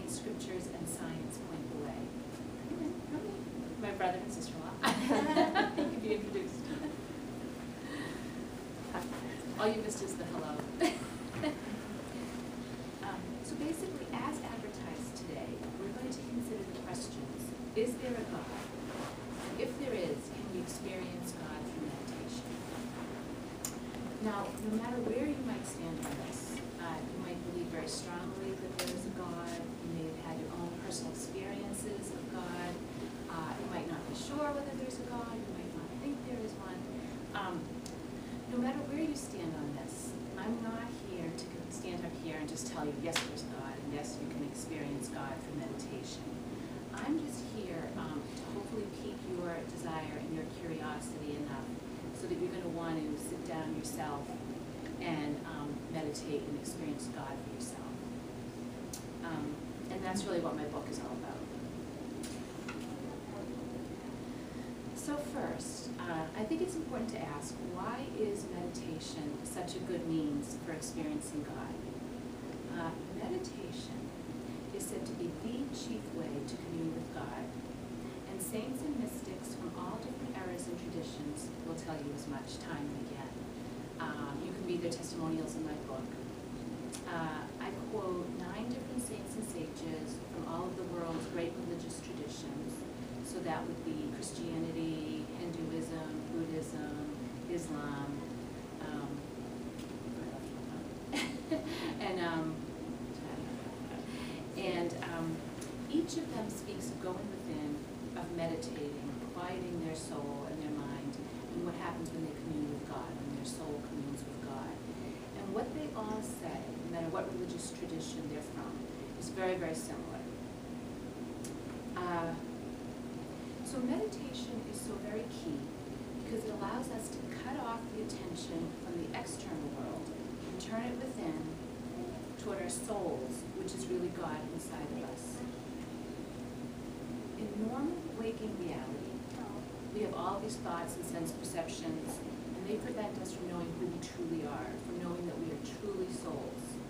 scriptures and science point the way. My brother and sister-in-law. You can be introduced. All you missed is the hello. So basically, as advertised today, we're going to consider the questions. Is there a God? If there is, can we experience God through meditation? Now, no matter where you might stand on this, you might believe very strongly that there is a God. You may have had your own personal experiences of God. You might not be sure whether there's a God. You might not think there is one. No matter where you stand on this, I'm not here to stand up here and just tell you, yes, there's God, and yes, you can experience God through meditation. I'm just here to hopefully pique your desire and your curiosity enough so that you're going to want to sit down yourself and meditate and experience God for yourself. And that's really what my book is all about. So first, I think it's important to ask, why is meditation such a good means for experiencing God? Meditation is said to be the chief way to commune with God, and saints and mystics from all different eras and traditions will tell you as much time and again. You can read their testimonials in my book. I quote 9 different saints and sages from all of the world's great religious traditions. So that would be Christianity, Hinduism, Buddhism, Islam, and each of them speaks of going within, of meditating, quieting their soul and their mind, and what happens when they commune with God, when their soul communes with God. And what they all say, no matter what religious tradition they're from, is very, very similar. So meditation is so very key because it allows us to cut off the attention from the external world and turn it within toward our souls, which is really God inside of us. In normal waking reality, we have all these thoughts and sense perceptions, and they prevent us from knowing who we truly are, from knowing that we are truly souls.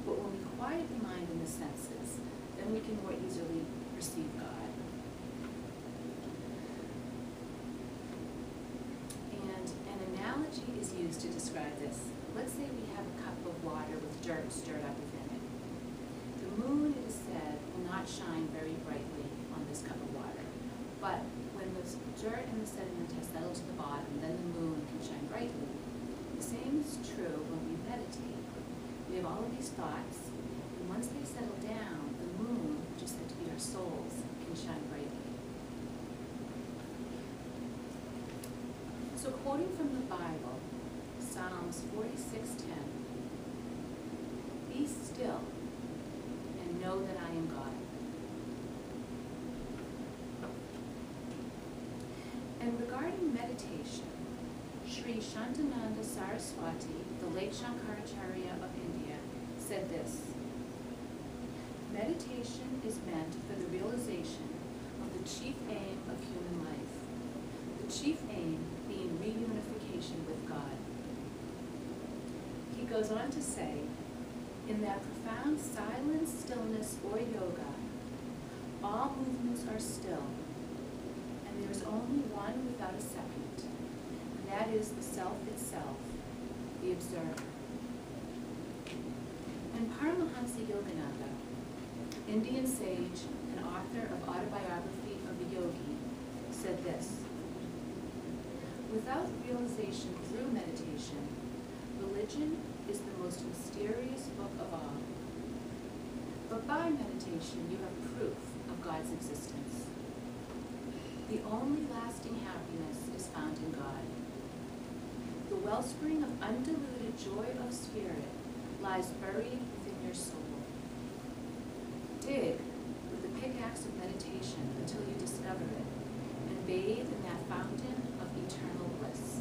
But when we quiet the mind and the senses, then we can more easily perceive God. Is used to describe this. Let's say we have a cup of water with dirt stirred up within it. The moon, it is said, will not shine very brightly on this cup of water. But when the dirt and the sediment has settled to the bottom, then the moon can shine brightly. The same is true when we meditate. We have all of these thoughts, and once they settle down, the moon, which is said to be our souls, can shine brightly. So quoting from the Bible, Psalms 46:10, "Be still and know that I am God." And regarding meditation, Sri Shantananda Saraswati, the late Shankaracharya of India, said this: "Meditation is meant for the realization of the chief aim of human life, the chief aim being reunification with God." He goes on to say, "In that profound silence, stillness, or yoga, all movements are still, and there is only one without a second, and that is the self itself, the observer." And Paramahansa Yogananda, Indian sage and author of Autobiography of a Yogi, said this: "Without realization through meditation, religion is the most mysterious book of all. But by meditation, you have proof of God's existence. The only lasting happiness is found in God. The wellspring of undiluted joy of spirit lies buried within your soul. Dig with the pickaxe of meditation until you discover it, and bathe in that fountain of eternal bliss."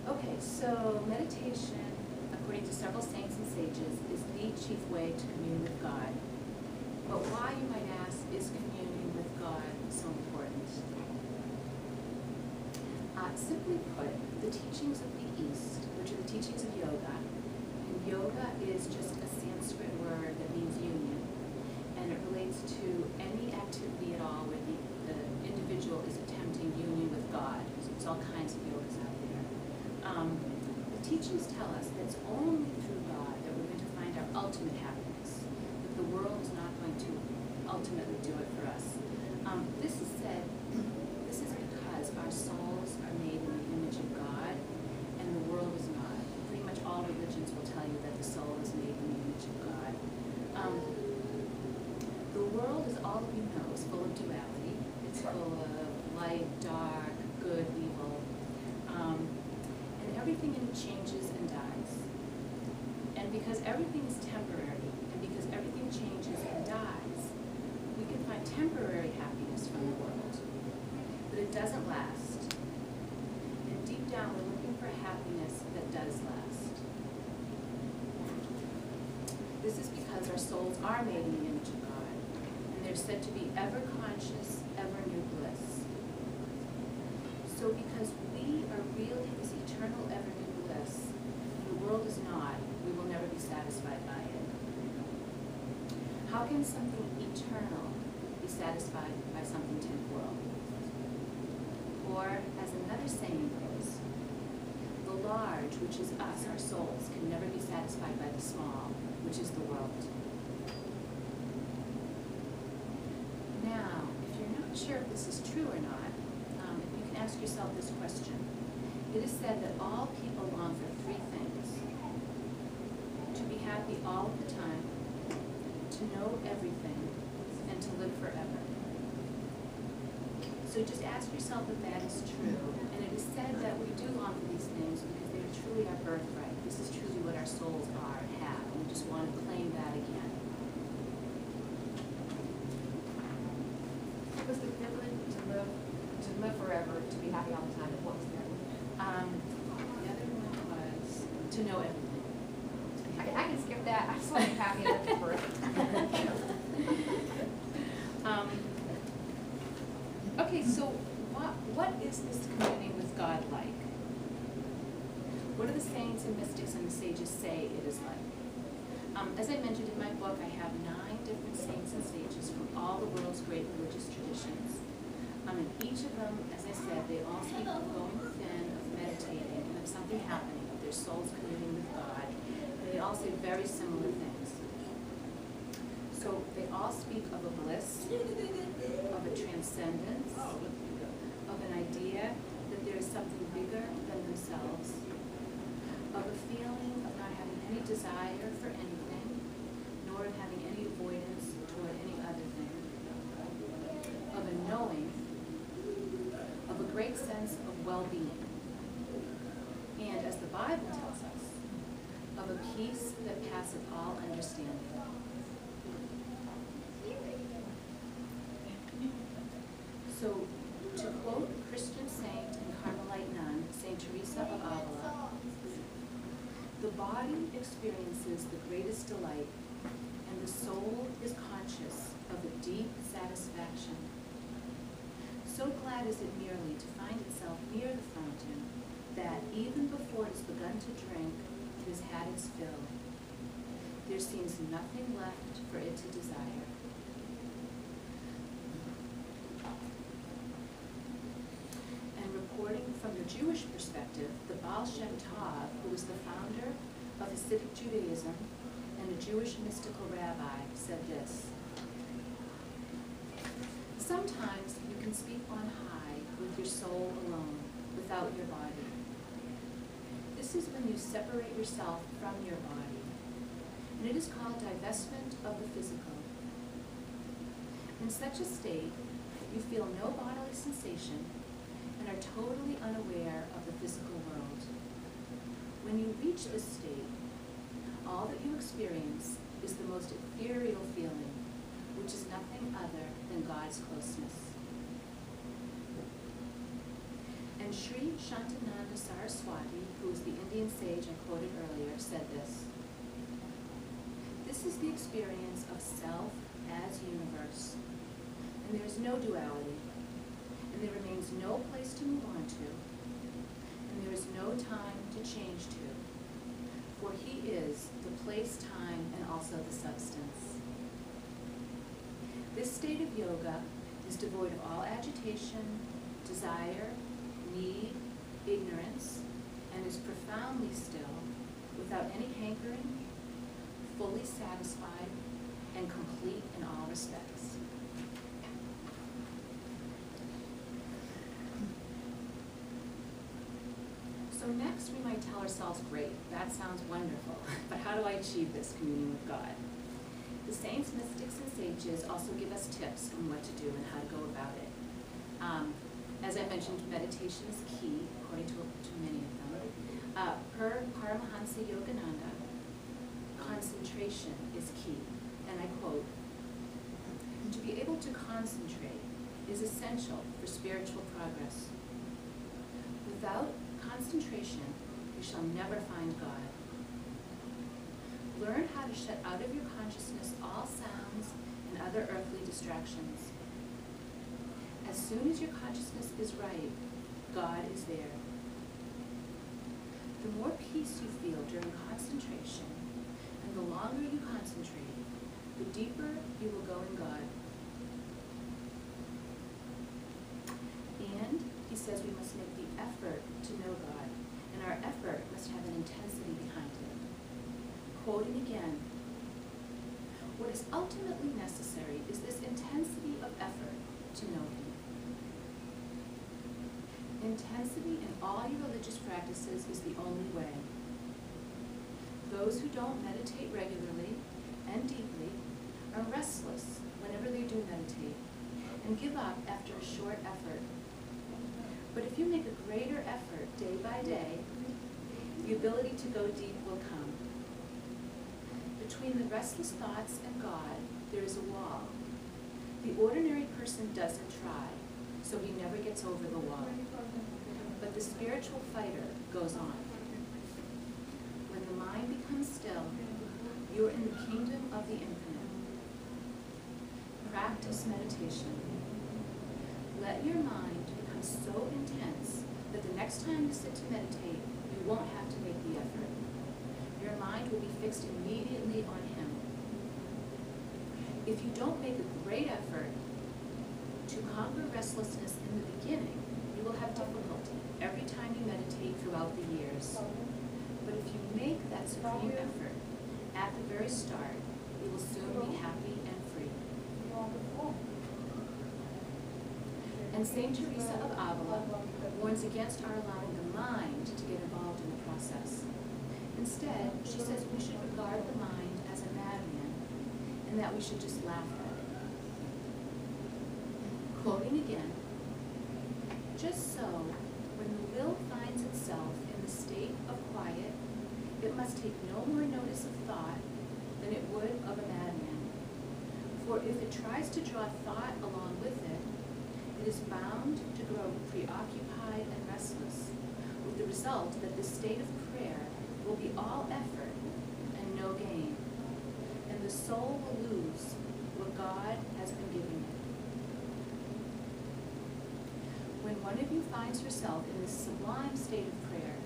Okay, so meditation, according to several saints and sages, is the chief way to commune with God. But why, you might ask, is communing with God so important? Simply put, the teachings of the East, which are the teachings of yoga, and yoga is just a Sanskrit word that means union, and it relates to any activity at all where the individual is attempting union with God. So there's all kinds of yogas out there. The teachings tell us that it's only through God that we're going to find our ultimate happiness, that the world is not going to ultimately do it for us. This is because our souls are made in the image of God, and the world is not. Pretty much all religions will tell you that the soul is made in the image of God. The world, as all of you know, is full of duality. It's full of light, dark, good, evil. And everything in it changes and dies. And because everything is temporary, and because everything changes and dies, we can find temporary happiness from the world. But it doesn't last. And deep down, we're looking for happiness that does last. This is because our souls are made in the image of God, and they're said to be ever conscious, ever new bliss. So because we are really this eternal, ever new bliss, and the world is not, we will never be satisfied by it. How can something eternal be satisfied by something temporal? Or, as another saying goes, the large, which is us, our souls, can never be satisfied by the small, which is the world. Now, if you're not sure if this is true or not, you can ask yourself this question. It is said that all people long for three things: to be happy all of the time, to know everything, and to live forever. So just ask yourself if that is true. And it is said that we do long for these things because they are truly our birthright. This is truly what our souls are and have, and we just want to claim that again. What was the third one? To live forever, to be happy all the time, and what was the other one? The other one was to know everything. I can skip that. I just want to be happy and live forever. Okay, so what is this communing with God like? What do the saints and mystics and the sages say it is like? As I mentioned in my book, I have 9 different saints and sages from all the world's great religious traditions. And each of them, as I said, they all speak of going within, of meditating, and of something happening, of their souls communing with God. And they all say very similar things. So they all speak of a bliss, of a transcendence, of an idea that there is something bigger than themselves, of a feeling of not having any desire for anything, nor of having any avoidance toward any other thing, of a knowing, of a great sense of well-being, and as the Bible tells us, of a peace that passeth all understanding. So, to quote a Christian saint and Carmelite nun, Saint Teresa of Avila, the body experiences the greatest delight, and the soul is conscious of a deep satisfaction. So glad is it merely to find itself near the fountain, that even before it has begun to drink, it has had its fill. There seems nothing left for it to desire. Reporting from the Jewish perspective, the Baal Shem Tov, who was the founder of Hasidic Judaism and a Jewish mystical rabbi, said this: sometimes you can speak on high with your soul alone, without your body. This is when you separate yourself from your body, and it is called divestment of the physical. In such a state, you feel no bodily sensation and are totally unaware of the physical world. When you reach this state, all that you experience is the most ethereal feeling, which is nothing other than God's closeness. And Sri Shantananda Saraswati, who was the Indian sage I quoted earlier, said this: this is the experience of self as universe, and there is no duality, and there remains no place to move on to, and there is no time to change to, for he is the place, time, and also the substance. This state of yoga is devoid of all agitation, desire, need, ignorance, and is profoundly still, without any hankering, fully satisfied, and complete in all respects. So next we might tell ourselves, great, that sounds wonderful, but how do I achieve this communion with God? The saints, mystics, and sages also give us tips on what to do and how to go about it. As I mentioned, meditation is key, according to many of them. Per Paramahansa Yogananda, concentration is key, and I quote, "To be able to concentrate is essential for spiritual progress. Without concentration, we shall never find God. Learn how to shut out of your consciousness all sounds and other earthly distractions. As soon as your consciousness is right, God is there. The more peace you feel during concentration, and the longer you concentrate, the deeper you will go in God." And he says we must make the effort to know God, and our effort must have an intensity behind it. Quoting again, "What is ultimately necessary is this intensity of effort to know him." Intensity in all your religious practices is the only way. Those who don't meditate regularly and deeply are restless whenever they do meditate and give up after a short effort. But if you make a greater effort day by day, the ability to go deep will come. Between the restless thoughts and God, there is a wall. The ordinary person doesn't try, so he never gets over the wall. But the spiritual fighter goes on. When the mind becomes still, you're in the kingdom of the infinite. Practice meditation. Let your mind become so intense that the next time you sit to meditate, you won't have to make the effort. Your mind will be fixed immediately on him. If you don't make a great effort to conquer restlessness in the beginning, you will have difficulty every time you meditate throughout the years. But if you make that supreme effort at the very start, you will soon be happy and free. And Saint Teresa of Avila warns against our allowing the mind to get involved in the process. Instead, she says we should regard the mind as a madman and that we should just laugh at it. Quoting again, "Just so, when the will finds itself in the state of quiet, it must take no more notice of thought than it would of a madman. For if it tries to draw thought along with it, it is bound to grow preoccupied and restless, with the result that this state of prayer will be all effort and no gain, and the soul will lose what God has been giving it. When one of you finds yourself in this sublime state of prayer,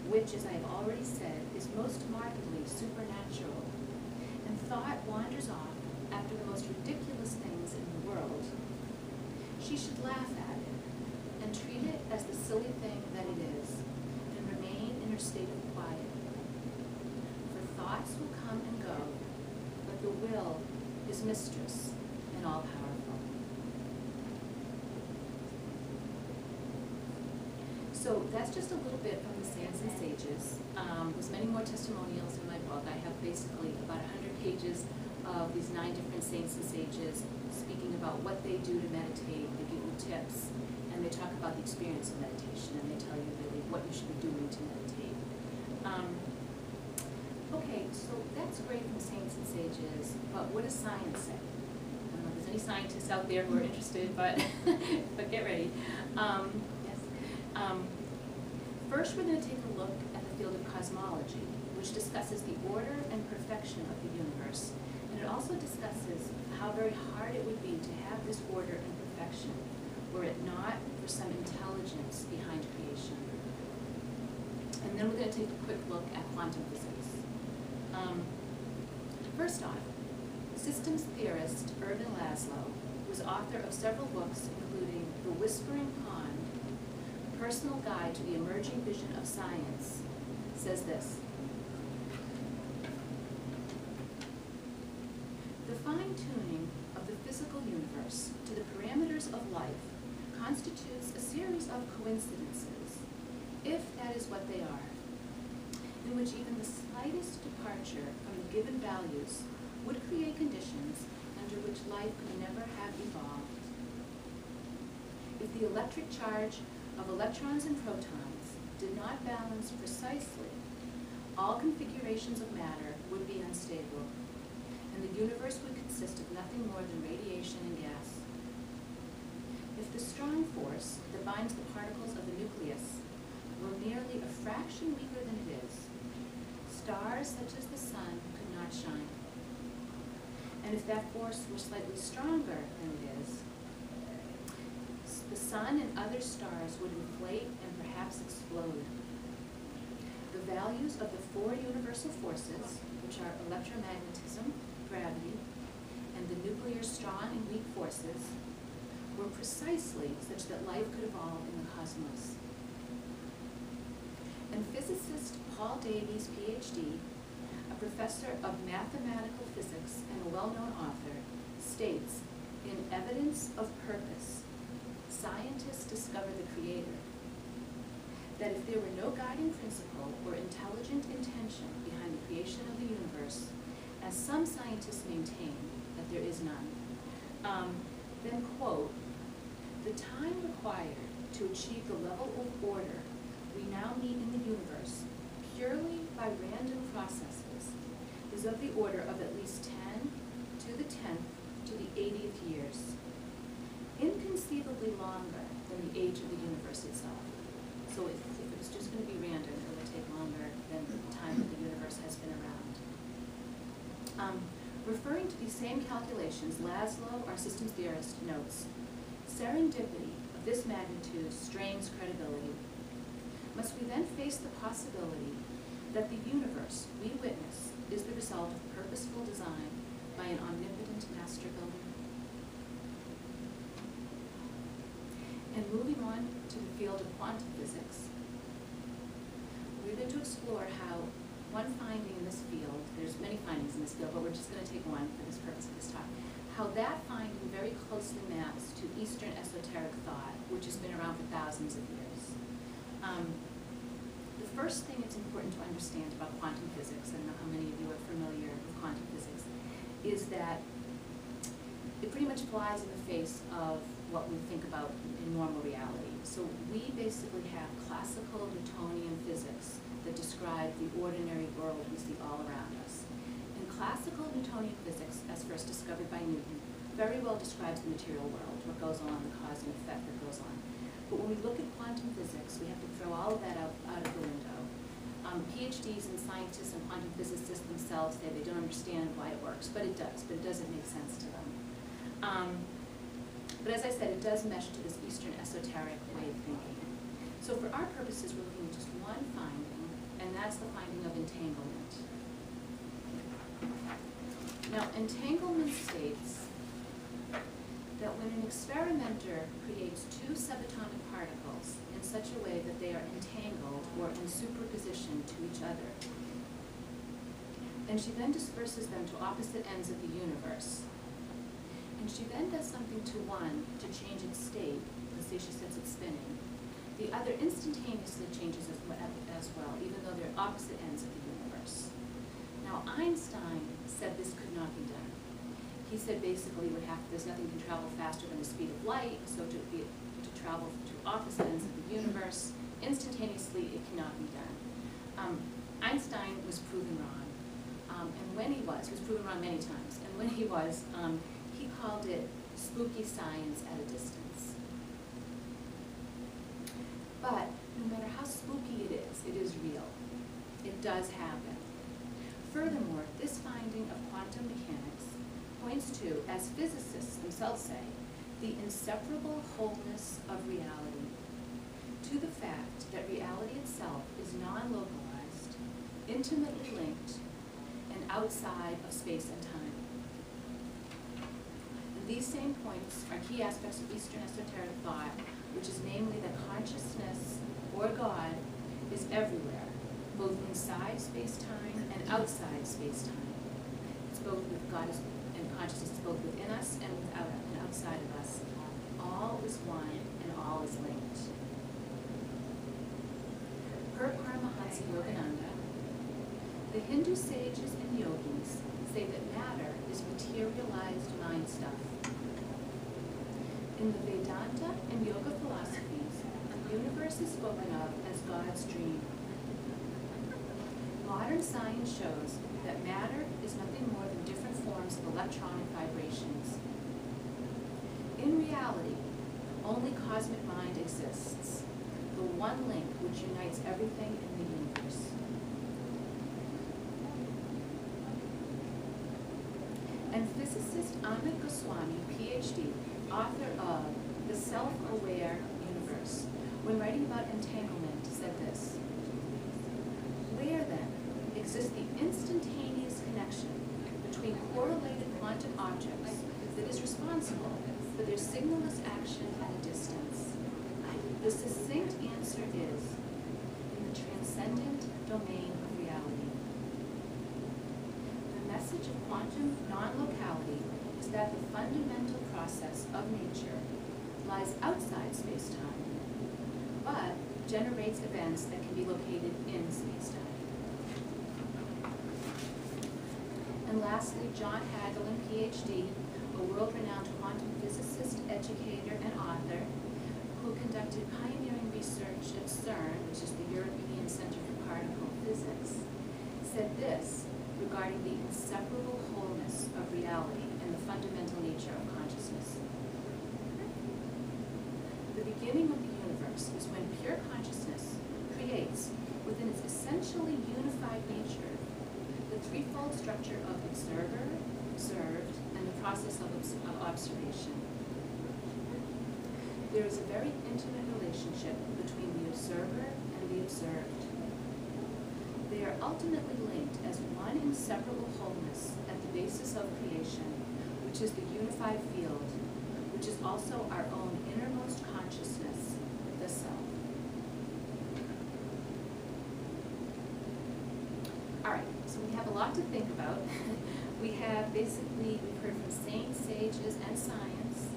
which, as I have already said, is most markedly supernatural, and thought wanders off after the most ridiculous things in the world, she should laugh at it and treat it as the silly thing that it is, and remain in her state of quiet. For thoughts will come and go, but the will is mistress and all-powerful." So that's just a little bit from the saints and sages. There's many more testimonials in my book. I have basically about 100 pages of these 9 different saints and sages speaking about what they do to meditate. They give you tips, and they talk about the experience of meditation, and they tell you really what you should be doing to meditate. Okay, so that's great from saints and sages, but what does science say? I don't know if there's any scientists out there who are interested, but but get ready. First, we're going to take a look at the field of cosmology, which discusses the order and perfection of the universe. And it also discusses how very hard it would be to have this order and perfection were it not for some intelligence behind creation. And then we're going to take a quick look at quantum physics. First off, systems theorist Ervin Laszlo, who's author of several books including The Whispering Pond, Personal Guide to the Emerging Vision of Science, says this: the fine-tuning of the physical universe to the parameters of life constitutes a series of coincidences, if that is what they are, in which even the slightest departure from the given values would create conditions under which life could never have evolved. If the electric charge of electrons and protons did not balance precisely, all configurations of matter would be unstable, and the universe would consist of nothing more than radiation and gas. If the strong force that binds the particles of the nucleus were merely a fraction weaker than it is, stars such as the sun could not shine. And if that force were slightly stronger than it is, the sun and other stars would inflate and perhaps explode. The values of the four universal forces, which are electromagnetism, gravity, and the nuclear strong and weak forces, were precisely such that life could evolve in the cosmos. And physicist Paul Davies, PhD, a professor of mathematical physics and a well-known author, states, in Evidence of Purpose, Scientists Discover the Creator, that if there were no guiding principle or intelligent intention behind the creation of the universe, as some scientists maintain that there is none, then, quote, the time required to achieve the level of order we now meet in the universe purely by random processes is of the order of at least 10 to the 10th to the 80th years, inconceivably longer than the age of the universe itself. So if it was just going to be random, it would take longer than the time that the universe has been around. Referring to these same calculations, Laszlo, our systems theorist, notes, serendipity of this magnitude strains credibility. Must we then face the possibility that the universe we witness is the result of purposeful design by an omnipotent master builder? And moving on to the field of quantum physics, we're going to explore how one finding in this field, there's many findings in this field, but we're just going to take one for this purpose of this talk, how that finding very closely maps to Eastern esoteric thought, which has been around for thousands of years. The first thing it's important to understand about quantum physics, and I don't know how many of you are familiar with quantum physics, is that it pretty much flies in the face of what we think about in normal reality. So we basically have classical Newtonian physics that describe the ordinary world we see all around us. And classical Newtonian physics, as first discovered by Newton, very well describes the material world, what goes on, the cause and effect that goes on. But when we look at quantum physics, we have to throw all of that out of the window. PhDs and scientists and quantum physicists themselves say they don't understand why it works, but it does, but it doesn't make sense to them. But as I said, it does mesh to this Eastern esoteric way of thinking. So for our purposes, we're looking at just one finding, and that's the finding of entanglement. Now, entanglement states that when an experimenter creates two subatomic particles in such a way that they are entangled or in superposition to each other, and she then disperses them to opposite ends of the universe, and she then does something to one to change its state, let's say she sets it spinning, the other instantaneously changes as well, even though they're opposite ends of the universe. Now, Einstein said this could not be done. He said basically there's nothing can travel faster than the speed of light, so to travel to opposite ends of the universe, instantaneously it cannot be done. Einstein was proven wrong. And when he was proven wrong many times, and when he was, he called it spooky science at a distance. But no matter how spooky it is real. It does happen. Furthermore, this finding of quantum mechanics points to, as physicists themselves say, the inseparable wholeness of reality, to the fact that reality itself is non-local intimately linked and outside of space and time. And these same points are key aspects of Eastern esoteric thought, which is namely that consciousness, or God, is everywhere, both inside space-time and outside space-time. It's both with God and consciousness, it's both within us and without and outside of us. All is one and all is linked. Per Paramahansa Yogananda, the Hindu sages and yogis say that matter is materialized mind stuff. In the Vedanta and yoga philosophies, the universe is spoken of as God's dream. Modern science shows that matter is nothing more than different forms of electronic vibrations. In reality, only cosmic mind exists, the one link which unites everything in the universe. And physicist Amit Goswami, PhD, author of The Self-Aware Universe, when writing about entanglement, said this: where then exists the instantaneous connection between correlated quantum objects that is responsible for their signalless action at a distance? The succinct answer is in the transcendent domain of reality. The message of quantum non-locality is that the fundamental process of nature lies outside space-time, but generates events that can be located in space-time. And lastly, John Hagelin, PhD, a world-renowned quantum physicist, educator, and author, who conducted pioneering research at CERN, which is the European Center for Particle Physics, said this regarding the inseparable wholeness of reality and the fundamental nature of consciousness. The beginning of the universe is when pure consciousness creates, within its essentially unified nature, the threefold structure of observer, observed, and the process of observation. There is a very intimate relationship between the observer and the observed. They are ultimately linked as one inseparable wholeness at the basis of creation, which is the unified field, which is also our own innermost consciousness, the self. All right, so we have a lot to think about. We've heard from saints, sages, and science,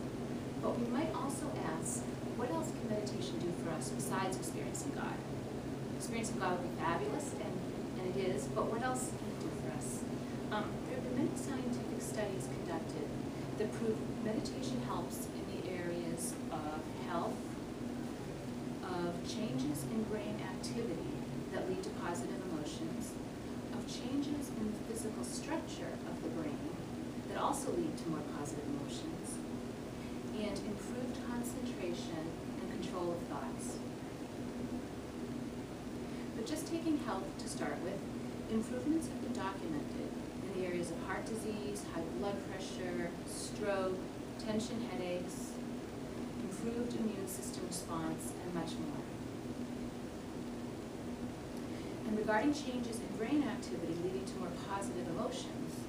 but we might also ask, what else can meditation do for us besides experiencing God? Experiencing God would be fabulous, and it is, but what else can it do for us? There have been many scientific studies conducted that prove meditation helps in the areas of health, of changes in brain activity that lead to positive emotions, of changes in the physical structure of the brain that also lead to more positive emotions, and improved concentration and control of thoughts. But just taking health to start with, improvements have been documented in the areas of heart disease, high blood pressure, stroke, tension headaches, improved immune system response, and much more. And regarding changes in brain activity leading to more positive emotions,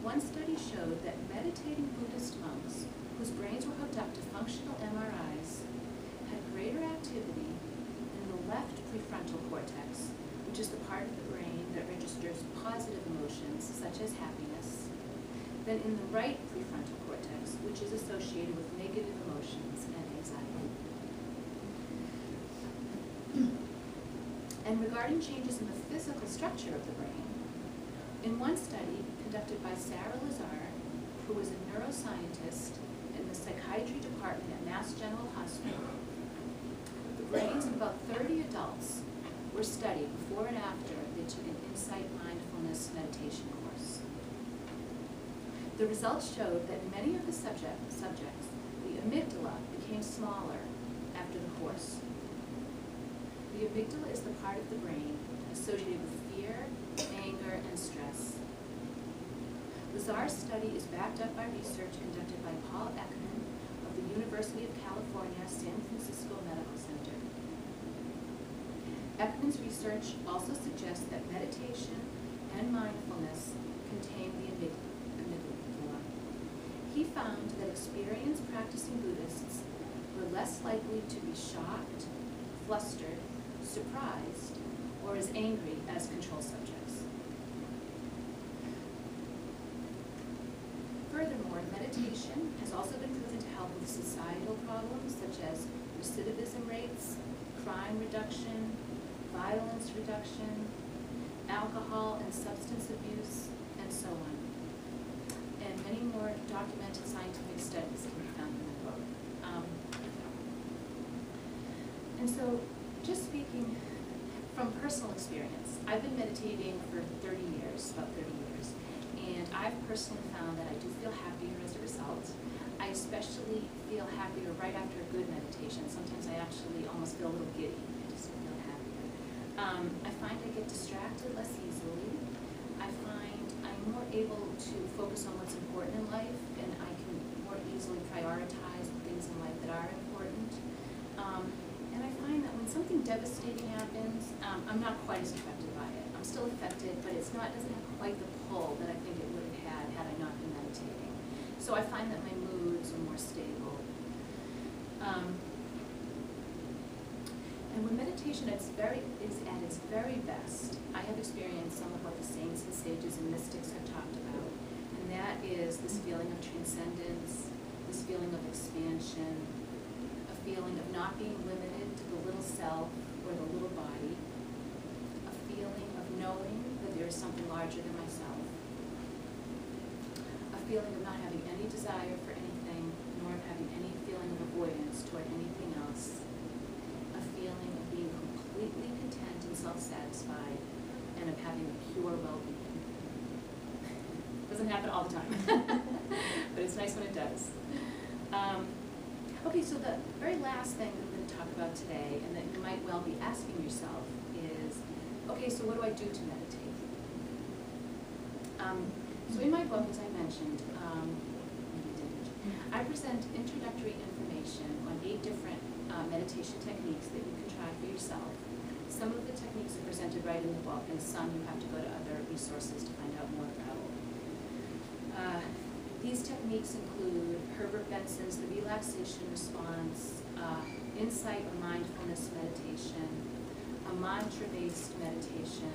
one study showed that meditating Buddhist monks whose brains were hooked up to functional MRIs had greater activity in the left prefrontal cortex, which is the part of the brain that registers positive emotions such as happiness, than in the right prefrontal cortex, which is associated with negative emotions and anxiety. And regarding changes in the physical structure of the brain, in one study conducted by Sarah Lazar, who was a neuroscientist in the psychiatry department at Mass General Hospital, the brains of about 30 adults were studied before and after they took an insight mindfulness meditation course. The results showed that in many of the subjects, the amygdala became smaller after the course. The amygdala is the part of the brain associated with fear, anger, and stress. Lazar's study is backed up by research conducted by Paul Ekman of the University of California, San Francisco Medical Center. Ekman's research also suggests that meditation and mindfulness contain the amygdala. He found that experienced practicing Buddhists were less likely to be shocked, flustered, surprised, or as angry as control subjects. Furthermore, meditation has also been proven to help with societal problems such as recidivism rates, crime reduction, violence reduction, alcohol and substance abuse, and so on. And many more documented scientific studies can be found in the book. And so, just speaking from personal experience, I've been meditating for 30 years, about 30 years, and I've personally found that I do feel happier as a result. I especially feel happier right after a good meditation. Sometimes I actually almost feel a little giddy. I just feel happier. I find I get distracted less easily. I find I'm more able to focus on what's important in life, and I can more easily prioritize the things in life that are important. And I find that when something devastating happens, I'm not quite as affected by it. I'm still affected, but it doesn't have quite the pull that I think it would have had I not been meditating. So I find that my moods are more stable. And when meditation is at its very best, I have experienced some of what the saints and sages and mystics have talked about. And that is this feeling of transcendence, this feeling of expansion, a feeling of not being limited to the little self or the little body, a feeling of knowing that there is something larger than myself, a feeling of not having any desire for anything, nor of having any feeling of avoidance toward anything else, a feeling of being completely content and self-satisfied, and of having a pure well-being. Doesn't happen all the time, but it's nice when it does. Okay, so the very last thing that I'm going to talk about today, and that you might well be asking yourself, is, okay, so what do I do to meditate? So in my book, as I mentioned, I present introductory information on 8 different meditation techniques that you can try for yourself. Some of the techniques are presented right in the book, and some you have to go to other resources to find out more about. These techniques include Herbert Benson's The Relaxation Response, Insight or Mindfulness Meditation, a mantra-based meditation,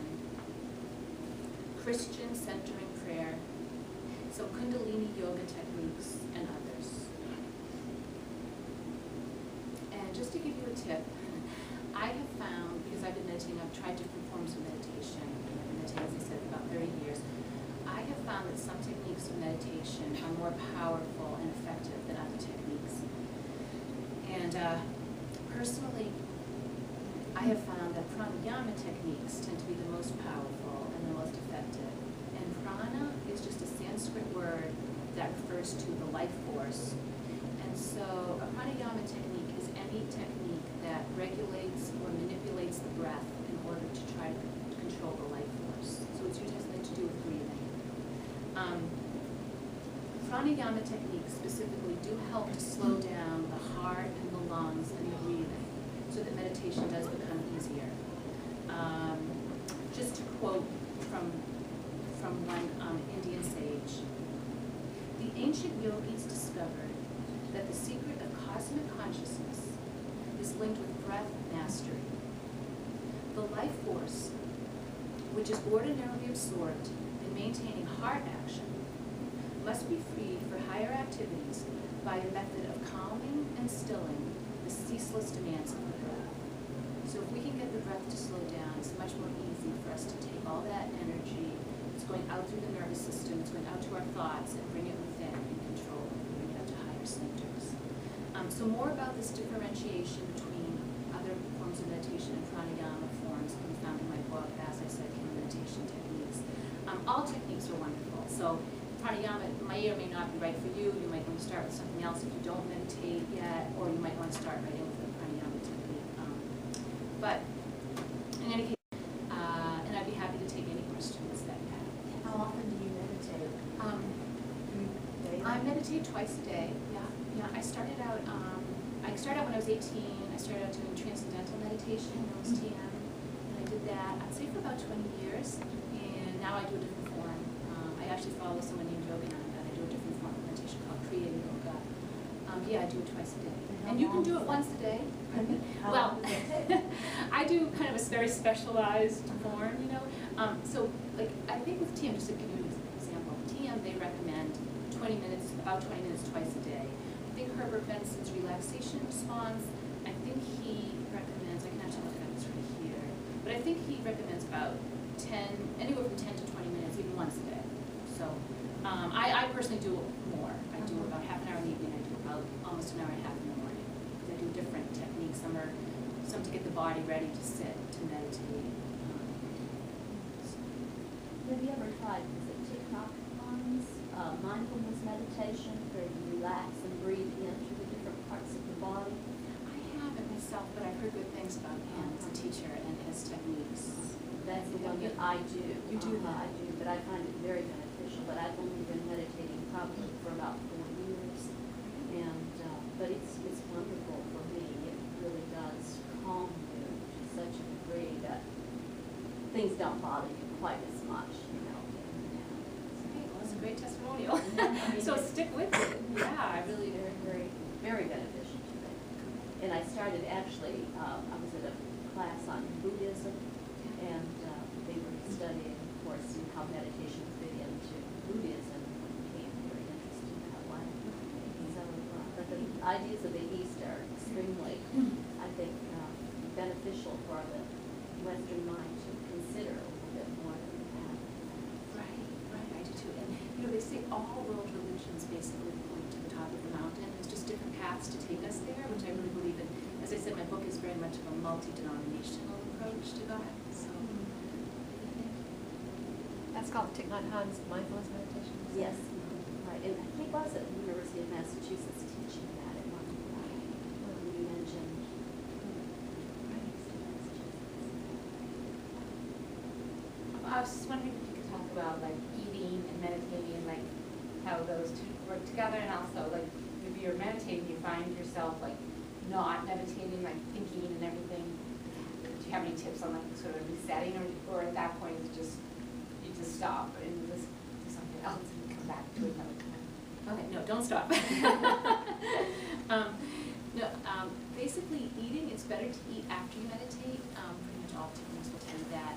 Christian centering prayer, some Kundalini yoga techniques, and others. And just to give you a tip, I have found, because I've been meditating, I've tried different forms of meditation, and I've been meditating, as I said, about 30 years. I have found that some techniques of meditation are more powerful and effective than other techniques. And personally, I have found that pranayama techniques tend to be the most powerful and the most effective. And prana is just a Sanskrit word that refers to the life force. And so a pranayama technique is any technique that regulates or manipulates the breath in order to try to control the life force. So it's usually something to do with breathing. Pranayama techniques specifically do help to slow down the heart and the lungs and the breathing so that meditation does become easier. Just to quote from one Indian sage, the ancient yogis discovered that the secret of cosmic consciousness is linked with breath mastery. The life force, which is ordinarily absorbed in maintaining heart action, must be freed for higher activities by a method of calming and stilling the ceaseless demands of the breath. So if we can get the breath to slow down, it's much more easy for us to take all that energy, it's going out through the nervous system, it's going out to our thoughts, and bring it within and control it, bring it up to higher centers. So more about this differentiation between other forms of meditation and pranayama forms can be found in my book, as I said, in meditation techniques. All techniques are wonderful. So pranayama may or may not be right for you. You might want to start with something else if you don't meditate yet, or you might want to start right in with the pranayama technique. But in any case, and I'd be happy to take any questions that you have. How often do you meditate? I meditate twice a day. Yeah. I started out when I was 18. I started out doing transcendental meditation, known as TM, that, I'd say for about 20 years, and now I do a different form. I actually follow someone named Yogananda, and I do a different form of meditation called Kriya Yoga. Yeah, I do it twice a day. And you can do it once a day. Well, I do kind of a very specialized form, you know. So, like, I think with TM, just to give you an example, TM, they recommend 20 minutes, about 20 minutes twice a day. I think Herbert Benson's relaxation response, I think he recommends, I can actually look at this right here, but I think he recommends about 10, anywhere from 10 to 20 minutes, even once a day. So, I personally do more. I do about half an hour in the evening, I do about almost an hour and a half in the morning. I do different techniques. Some to get the body ready to sit, to meditate. Have you ever tried, is it TikTok ones, mindfulness meditation, where you relax and breathe into the different parts of the body? I haven't myself, but I've heard good things about him as a teacher and his techniques. That's the one that I do. You do that? I do, but I find it very beneficial. But I've only been meditating probably for about 4 years, and but it's wonderful for me. It really does calm you to such a degree that things don't bother you quite as much, you know. Great. Well, it's a great testimonial. So stick with it. Yeah, I really very, very beneficial to me. And I started actually, I was at a class on Buddhism, and they were studying, of course, how meditation fit into Buddhism, and became very interested in that way. So, but the ideas of the East are extremely, I think, beneficial for the Western mind to consider a little bit more than that. Right, I do too. And you know, they say all world religions basically point to the top of the mountain. There's just different paths to take us there, which I really believe in. As I said, my book is very much of a multi-denominational approach to God. So, That's called Thich Nhat Hanh's mindfulness meditation. Yes, right. And he was at the University of Massachusetts teaching that at one point. You mentioned. I was just wondering if you could talk about like eating and meditating and like how those two work together, and also like if you're meditating, you find yourself like not meditating, like thinking and everything. Do you have any tips on like sort of resetting, or at that point you just stop and just do something else and come back to it another time? okay, no, don't stop. Basically eating, it's better to eat after you meditate. Pretty much all techniques will tell you that.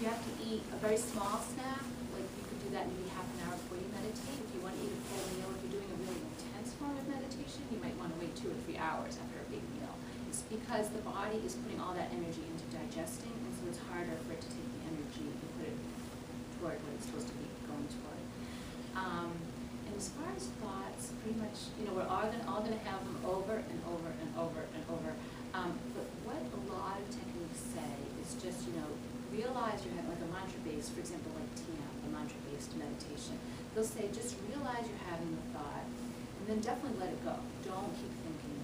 You have to eat a very small snack, like you could do that maybe half an hour before you meditate. If you want to eat a full meal, if you're doing a really intense form of meditation, you might want to wait 2 or 3 hours after a big meal. It's because the body is putting all that energy into digesting, and so it's harder for it to take the energy and put it toward what it's supposed to be going toward. And as far as thoughts, pretty much, you know, we're all gonna have them over and over and over and over. But what a lot of techniques say is just, you know, realize you're having like a mantra-based, for example, like TM, the mantra-based meditation. They'll say just realize you're having the thought, and then definitely let it go. Don't keep thinking.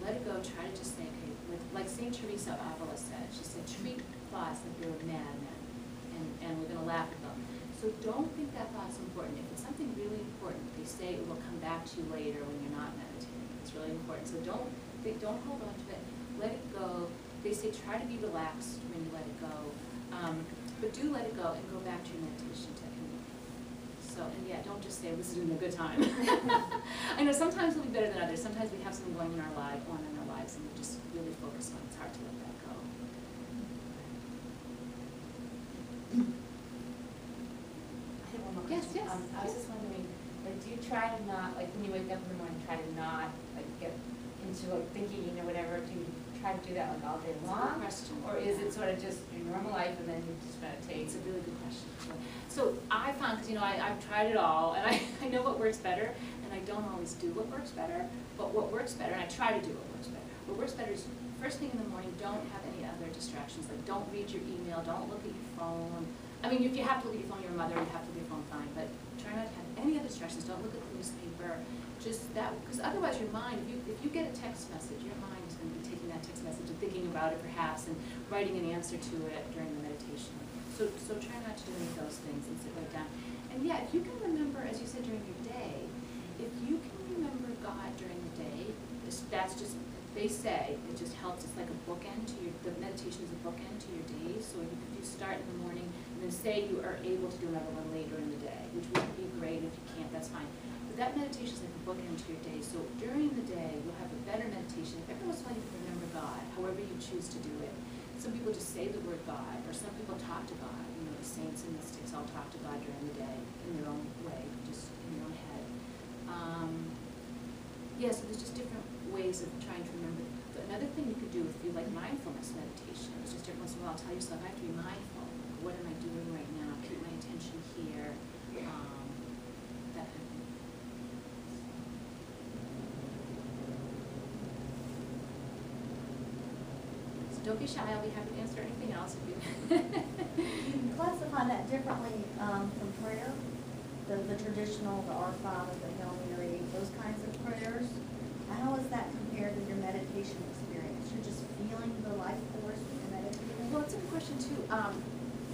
Let it go. Try to just think. Okay, like St. Teresa of Avila said. She said, treat thoughts like you're a madman, and we're going to laugh at them. So don't think that thought's important. If it's something really important, they say it will come back to you later when you're not meditating. It's really important. So don't hold on to it. Let it go. They say try to be relaxed when you let it go. But do let it go and go back to your meditation technique. So, and yeah, don't just say, this is a good time. I know sometimes it'll be better than others. Sometimes we have something going on in our lives, and we just really focus on it. It's hard to let that go. I have one more Yes, question. yes. I was just wondering, like, do you try to not, like, when you wake up in the morning, try to not, like, get into, like, thinking or whatever? Do you try to do that, like, all day That's a long? good question. Or is it sort of just your normal life and then you just meditate? It's a really good question. So I found, because, you know, I've tried it all, and I know what works better, and I don't always do what works better, but what works better, and I try to do what works better. What works better is first thing in the morning, don't have any other distractions. Like, don't read your email, don't look at your phone. I mean, if you have to look at your phone, you're a mother, you have to look at your phone, fine, but try not to have any other distractions. Don't look at the newspaper. Just that, because otherwise your mind, if you get a text message, your mind is going to be taking that text message and thinking about it perhaps and writing an answer to it during the meditation. So try not to do any of those things and sit right down. And yeah, if you can remember, as you said, during your day, if you can remember God during the day, that's just they say it just helps, it's like a bookend to your, the meditation is a bookend to your days. So if you start in the morning, and then say you are able to do another one later in the day, which would be great. If you can't, that's fine. But that meditation is like a bookend to your day. So during the day, you'll have a better meditation. If every once in a while you can remember God, however you choose to do it. Some people just say the word God, or some people talk to God. You know, the saints and mystics all talk to God during the day in their own way, just in their own head. Yeah, so there's just different ways of trying to remember. But another thing you could do if you like mindfulness meditation is just every once in a while tell yourself, I have to be mindful. What am I doing right now? Keep my attention here. That kind of thing. So don't be shy. I'll be happy to answer anything else if you. You can classify that differently from prayer, the traditional, the Our Father, the Hail Mary, those kinds of prayers. How is that compared to your meditation experience? You're just feeling the life force when you're meditating? Well, it's a good question too.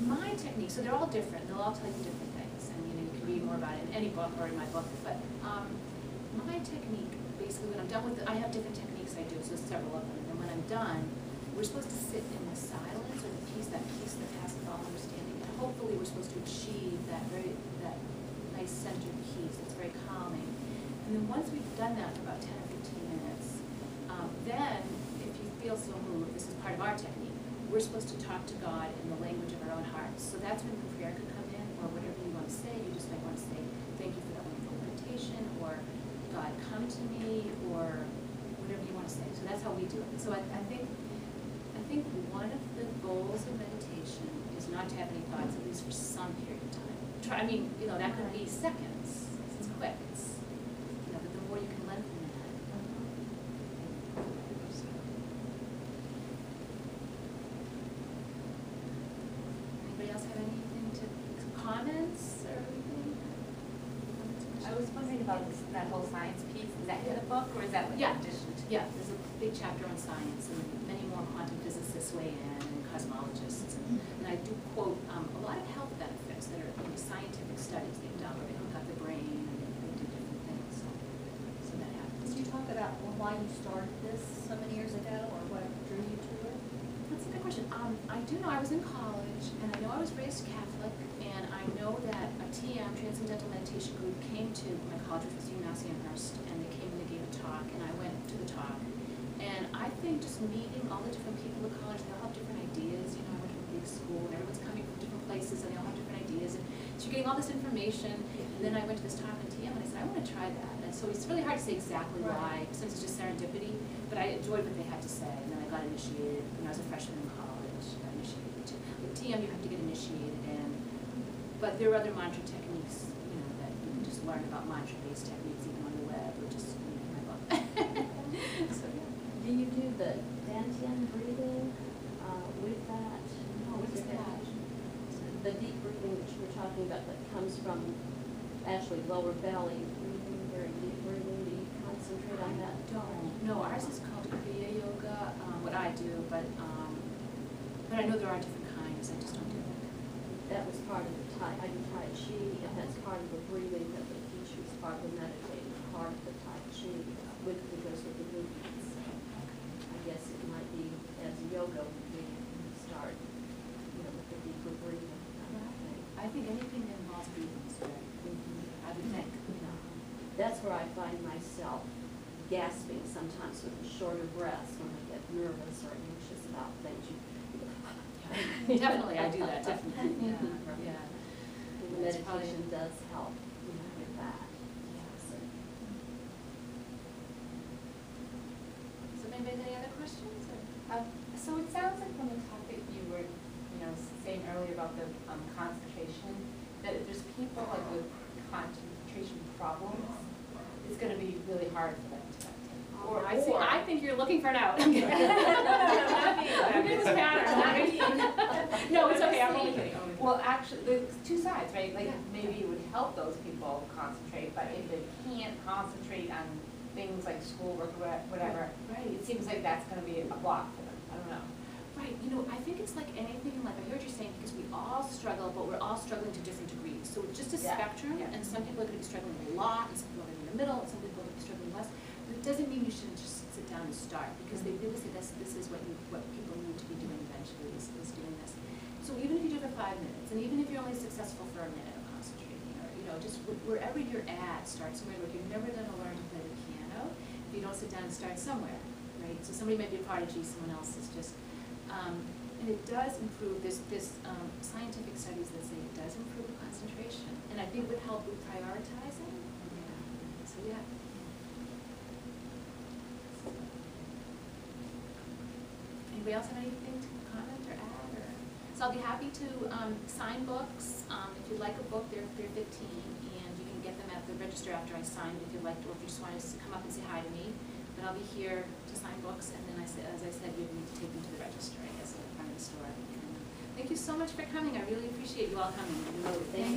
My technique, so they're all different. They'll all tell you different things, and you can read more about it in any book or in my book. But my technique, basically, when I'm done with it, I have different techniques I do, so several of them. And when I'm done, we're supposed to sit in the silence or the peace, that passes all understanding. And hopefully, we're supposed to achieve that nice centered peace. It's very calming. And then once we've done that for about 10 or 15 minutes, then if you feel so moved, this is part of our technique, we're supposed to talk to God in the language of our own hearts. So that's when the prayer could come in, or whatever you want to say. You just might want to say, thank you for that wonderful meditation, or God, come to me, or whatever you want to say. So that's how we do it. So I think one of the goals of meditation is not to have any thoughts, at least for some period of time. That could be seconds. It's quick. But the more you can lengthen that. Anybody else have anything comments or anything? I was wondering about that whole science piece. Is that in the book, or is that like Yeah. in addition to? Yeah, there's a big chapter on science, and many more quantum physicists weigh in, and cosmologists. And I do quote a lot of health benefits that are scientific studies they've done, where they hook up the brain and they do different things. So that happens. Did you talk about why you started this so many years ago, or what drew you to it? That's a good question. I do know I was in college, and I know I was raised Catholic, and I know that a TM, Transcendental Meditation Group, came to my college, which was UMass Amherst, and they came and they gave a talk, and I went to the talk. And I think just meeting all the different people at college, they all have different ideas. I went to a big school, and everyone's coming from different places, and they all have different ideas. And so you're getting all this information, and then I went to this talk on TM, and I said, I want to try that. And so it's really hard to say exactly why, since it's just serendipity, but I enjoyed what they had to say, and then I got initiated when I was a freshman in college. I got initiated too. With TM, you have to get initiated in, but there are other mantra techniques, that you can just learn about mantra-based techniques even on the web, or just in my book. So yeah. Do you do the Dantian breathing with that? Oh, what is that? The deep breathing that you were talking about that comes from actually lower belly breathing, very deep breathing. Do you concentrate on that? No, ours is called Kriya Yoga, what I do, but I know there are different kinds, I just don't do that. That was part of the I do Tai Chi, and that's part of the breathing that they teach you, is part of the meditating part of the Tai Chi, because with the movements. I guess it might be as yoga would be, you start, with the deeper breathing. I think anything that involves breathing is good. I would think. That's where I find myself gasping sometimes with shorter breaths when I get nervous or anxious about things. Definitely, I do that, definitely. Yeah. The meditation does help with that. So maybe any other questions? So it sounds like from the topic you were, saying earlier about the concentration, that if there's people like with concentration problems, it's going to be really hard for them to meditate. I think you're looking for an out. I'm kidding. I'm in this pattern. No, it's okay. I'm only kidding. Well, actually, there's two sides, right? Like maybe it would help those people concentrate, but if they can't concentrate on things like schoolwork or whatever, it seems like that's going to be a block for them. I don't know. Right. I think it's like anything in life. I heard you saying because we all struggle, but we're all struggling to different degrees. So it's just a spectrum, and some people are going to be struggling a lot, and some people are going to be in the middle, and some people are going to be struggling less. It doesn't mean you shouldn't just sit down and start, because they really say this is what people need to be doing eventually, is doing this. So even if you do it for 5 minutes, and even if you're only successful for a minute of concentrating, or, you know, just wherever you're at, start somewhere. Like, you're never gonna learn to play the piano if you don't sit down and start somewhere, right? So somebody might be a prodigy, someone else is just, and it does improve, there's scientific studies that say it does improve concentration, and I think would help with prioritizing. So, yeah. Anybody else have anything to comment or add, or? So I'll be happy to sign books. If you'd like a book, they're $15, and you can get them at the register after I sign it if you'd like to, or if you just want to come up and say hi to me. But I'll be here to sign books, and then as I said, you need to take them to the register, I guess, at the front of the store. And thank you so much for coming. I really appreciate you all coming. Thank